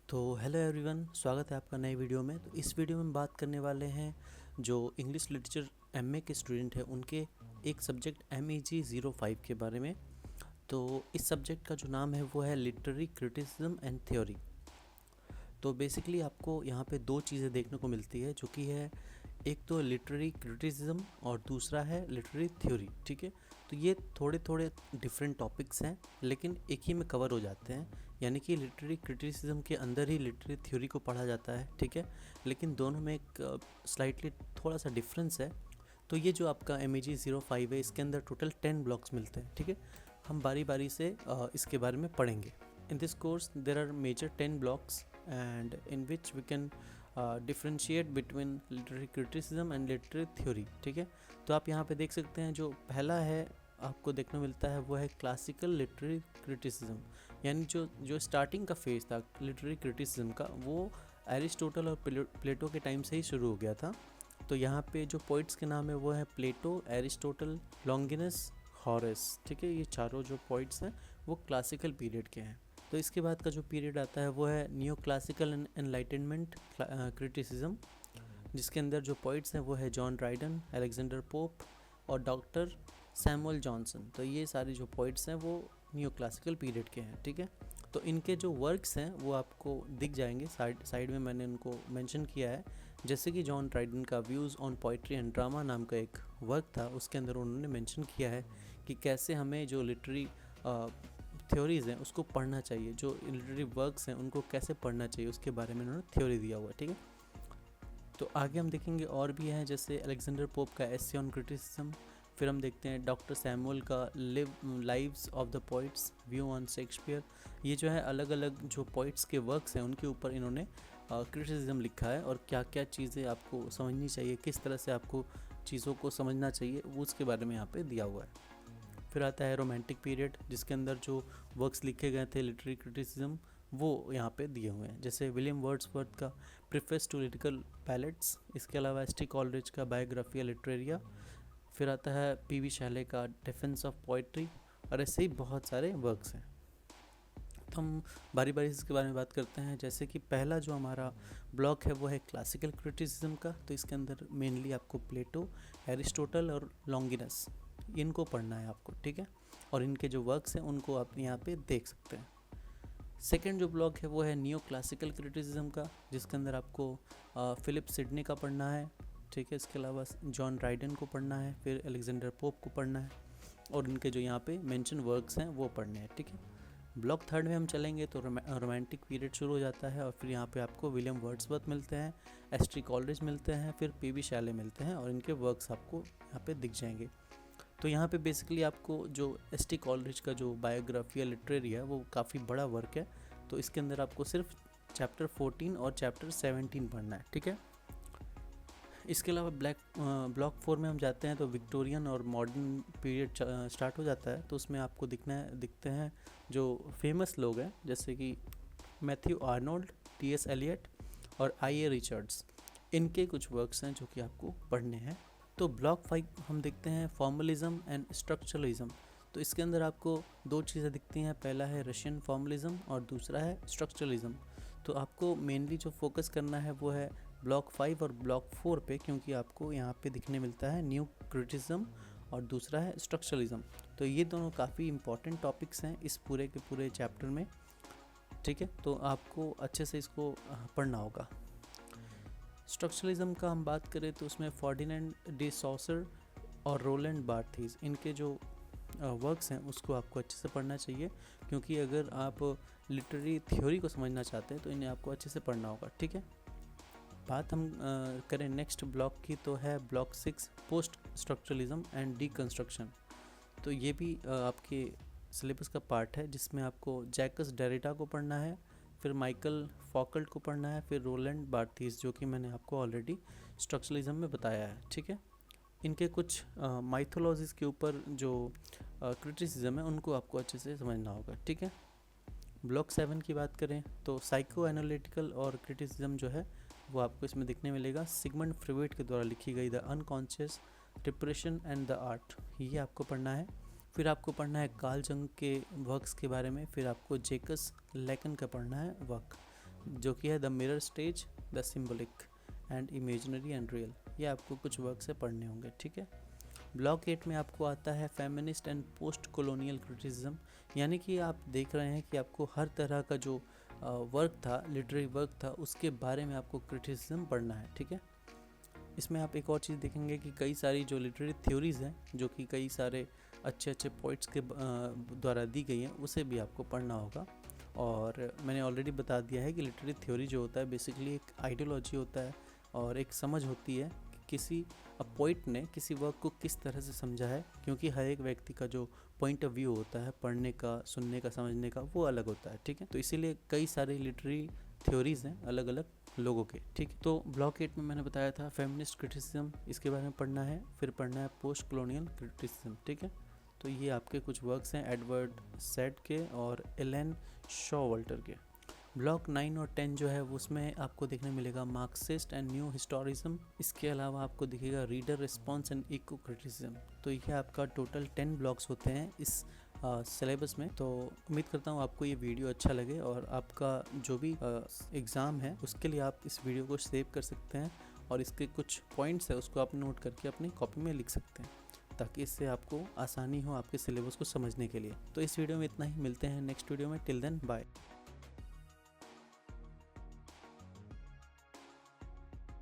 तो hello everyone, स्वागत है आपका नए वीडियो में। तो इस वीडियो में हम बात करने वाले हैं जो इंग्लिश लिटरेचर एमए के स्टूडेंट हैं उनके एक सब्जेक्ट MEG 05 के बारे में। तो इस सब्जेक्ट का जो नाम है वो है लिटरेरी क्रिटिसिज्म एंड थ्योरी। तो बेसिकली आपको यहाँ पे दो चीज़ें देखने को मिलती है, जो कि है एक तो लिटरेरी क्रिटिसिज्म और दूसरा है लिटरेरी थ्योरी। ठीक है, तो ये थोड़े थोड़े डिफरेंट टॉपिक्स हैं लेकिन एक ही में कवर हो जाते हैं, यानी कि लिटरेरी क्रिटिसिज्म के अंदर ही लिटरेरी थ्योरी को पढ़ा जाता है। ठीक है, लेकिन दोनों में एक स्लाइटली थोड़ा सा डिफरेंस है। तो ये जो आपका MEG 05 है, इसके अंदर टोटल 10 ब्लॉक्स मिलते हैं। ठीक है, हम बारी बारी से इसके बारे में पढ़ेंगे। In this course there are major 10 blocks and in which we can differentiate between literary criticism and literary theory। ठीक है, तो आप यहाँ पे देख सकते हैं जो पहला है आपको देखने मिलता है वो है क्लासिकल लिटरेरी क्रिटिसिज्म, यानी जो स्टार्टिंग का फेज था लिटरेरी क्रिटिसिज्म का वो एरिस्टोटल और प्लेटो के टाइम से ही शुरू हो गया था। तो यहाँ पे जो पोइट्स के नाम है वो है प्लेटो, एरिस्टोटल, लॉन्गिनस, हॉरेस। ठीक है, ये चारों जो पोइट्स हैं वो क्लासिकल पीरियड के हैं। तो इसके बाद का जो पीरियड आता है वो है new classical and enlightenment criticism, जिसके अंदर जो पोइट्स हैं वो है जॉन ड्राइडन, अलेक्जेंडर पोप और डॉक्टर सैमुअल जॉनसन। तो ये सारे जो पोइट्स हैं वो न्यू क्लासिकल पीरियड के हैं। ठीक है, तो इनके जो वर्क्स हैं वो आपको दिख जाएंगे साइड में, मैंने उनको मेंशन किया है। जैसे कि जॉन ड्राइडन का views on poetry and drama नाम का एक वर्क था, उसके अंदर उन्होंने मेंशन किया है कि कैसे हमें जो लिटरेरी थ्योरीज़ हैं उसको पढ़ना चाहिए, जो लिटरेरी वर्क्स हैं उनको कैसे पढ़ना चाहिए, उसके बारे में उन्होंने थ्योरी दिया हुआ है। ठीक है, तो आगे हम देखेंगे और भी हैं, जैसे अलेक्जेंडर पोप का एसे ऑन क्रिटिसिज्म, फिर हम देखते हैं डॉक्टर सैमुअल का lives of the poets, view on Shakespeare. ये जो है अलग अलग जो पोइट्स के वर्क्स हैं उनके ऊपर इन्होंने क्रिटिसिज्म लिखा है और क्या क्या चीज़ें आपको समझनी चाहिए, किस तरह से आपको चीज़ों को समझना चाहिए, वो उसके बारे में यहाँ पे दिया हुआ है। फिर आता है रोमांटिक पीरियड, जिसके अंदर जो वर्क्स लिखे गए थे लिटरेरी क्रिटिसिज्म वो यहाँ पे दिए हुए हैं, जैसे विलियम वर्ड्सवर्थ का प्रीफेस टू लिटिकल पैलेट्स, इसके अलावा एस टी कॉलरिज का बायोग्राफिया लिटरेरिया, फिर आता है PV शैले का डिफेंस ऑफ पोइट्री, और ऐसे ही बहुत सारे वर्क्स हैं। तो हम बारी बारी से इसके बारे में बात करते हैं। जैसे कि पहला जो हमारा ब्लॉक है वो है क्लासिकल क्रिटिसिज्म का। तो इसके अंदर मेनली आपको प्लेटो, एरिस्टोटल और लॉन्गिनस इनको पढ़ना है आपको। ठीक है, और इनके जो वर्क्स हैं उनको आप यहाँ पे देख सकते हैं। सेकेंड जो ब्लॉक है वो है नियो क्लासिकल क्रिटिसिज्म का, जिसके अंदर आपको फिलिप सिडनी का पढ़ना है। ठीक है, इसके अलावा जॉन ड्राइडन को पढ़ना है, फिर अलेक्जेंडर पोप को पढ़ना है और इनके जो यहाँ पे मेंशन वर्क्स हैं वो पढ़ने हैं। ठीक है, ब्लॉक थर्ड में हम चलेंगे तो रोमांटिक पीरियड शुरू हो जाता है और फिर यहाँ पे आपको विलियम वर्ड्सवर्थ मिलते हैं, एस टी कॉलरिज मिलते हैं, फिर PV शैले मिलते हैं और इनके वर्क्स आपको यहाँ पे दिख जाएंगे। तो यहाँ पे बेसिकली आपको जो एस टी कॉलरिज का जो बायोग्राफिया लिटरेरी है वो काफ़ी बड़ा वर्क है। तो इसके अंदर आपको सिर्फ चैप्टर 14 और चैप्टर 17 पढ़ना है। ठीक है, इसके अलावा ब्लॉक 4 में हम जाते हैं तो विक्टोरियन और मॉडर्न पीरियड स्टार्ट हो जाता है। तो उसमें आपको दिखते हैं जो फेमस लोग हैं, जैसे कि मैथ्यू आर्नोल्ड, TS एलियट और IA रिचर्ड्स। इनके कुछ वर्क्स हैं जो कि आपको पढ़ने हैं। तो ब्लॉक 5 हम देखते हैं फॉर्मलिज्म एंड स्ट्रक्चरलिज्म। तो इसके अंदर आपको दो चीज़ें दिखती हैं, पहला है रशियन फॉर्मलिज्म और दूसरा है स्ट्रक्चरलिज्म। तो आपको मेनली जो फोकस करना है वो है ब्लॉक 5 और ब्लॉक 4 पे, क्योंकि आपको यहाँ पे दिखने मिलता है न्यू क्रिटिसिज्म और दूसरा है स्ट्रक्चरलिज्म। तो ये दोनों काफ़ी इंपॉर्टेंट टॉपिक्स हैं इस पूरे के पूरे चैप्टर में। ठीक है, तो आपको अच्छे से इसको पढ़ना होगा। स्ट्रक्चरलिज्म का हम बात करें तो उसमें फर्डिनेंड डी सॉसर और रोलैंड बार्थीज, इनके जो वर्क्स हैं उसको आपको अच्छे से पढ़ना चाहिए, क्योंकि अगर आप लिटरेरी थ्योरी को समझना चाहते हैं तो इन्हें आपको अच्छे से पढ़ना होगा। ठीक है, बात हम करें नेक्स्ट ब्लॉक की तो है block 6 post structuralism and deconstruction. तो ये भी आपके सिलेबस का पार्ट है, जिसमें आपको जैकस डेरिडा को पढ़ना है, फिर माइकल फॉकल्ट को पढ़ना है, फिर रोलैंड बार्थीज, जो कि मैंने आपको ऑलरेडी स्ट्रक्चरलिज्म में बताया है। ठीक है, इनके कुछ माइथोलॉजीज़ के ऊपर जो क्रिटिसिज्म है उनको आपको अच्छे से समझना होगा। ठीक है, ब्लॉक 7 की बात करें तो साइको एनालिटिकल और क्रिटिसिज्म जो है वो आपको इसमें दिखने मिलेगा। सिगमंड फ्रॉइड के द्वारा लिखी गई the unconscious, depression and the art, ये आपको पढ़ना है। फिर आपको पढ़ना है कार्ल जंग के वर्क्स के बारे में, फिर आपको जेकस लैकन का पढ़ना है वर्क। जो कि है the mirror stage, the symbolic and imaginary and real. ये आपको कुछ वर्क से पढ़ने होंगे, ठीक है। ब्लॉक 8 में आपको आता है feminist and post colonial criticism, यानी कि आप देख रहे हैं कि आपको हर तरह का जो वर्क था, लिटरेरी वर्क था, उसके बारे में आपको क्रिटिसिज्म पढ़ना है, ठीक है। इसमें आप एक और चीज़ देखेंगे कि कई सारी जो लिटरेरी थ्योरीज़ हैं, जो कि कई सारे अच्छे अच्छे पोइट्स के द्वारा दी गई हैं, उसे भी आपको पढ़ना होगा। और मैंने ऑलरेडी बता दिया है कि लिटरेरी थ्योरी जो होता है बेसिकली एक आइडियोलॉजी होता है और एक समझ होती है कि किसी पोइट ने किसी वर्क को किस तरह से समझा है, क्योंकि हर एक व्यक्ति का जो पॉइंट ऑफ व्यू होता है पढ़ने का, सुनने का, समझने का, वो अलग होता है, ठीक है। तो इसीलिए कई सारे लिटरेरी थ्योरीज़ हैं अलग अलग लोगों के, ठीक है। तो ब्लॉक 8 में मैंने बताया था फेमिनिस्ट क्रिटिसिज्म, इसके बारे में पढ़ना है, फिर पढ़ना है पोस्ट कॉलोनियल क्रिटिसिज्म, ठीक है। तो ये आपके कुछ वर्क्स हैं एडवर्ड सैड के और एलन शॉवल्टर के। ब्लॉक 9 और 10 जो है उसमें आपको देखने मिलेगा मार्क्सिस्ट एंड न्यू हिस्टोरिज्म। इसके अलावा आपको दिखेगा reader response and eco criticism. तो ये आपका टोटल 10 ब्लॉक्स होते हैं इस सिलेबस में। तो उम्मीद करता हूँ आपको ये वीडियो अच्छा लगे और आपका जो भी एग्ज़ाम है उसके लिए आप इस वीडियो को सेव कर सकते हैं और इसके कुछ पॉइंट्स है उसको आप नोट करके अपनी कॉपी में लिख सकते हैं, ताकि इससे आपको आसानी हो आपके सिलेबस को समझने के लिए। तो इस वीडियो में इतना ही, मिलते हैं नेक्स्ट वीडियो में। Till then bye.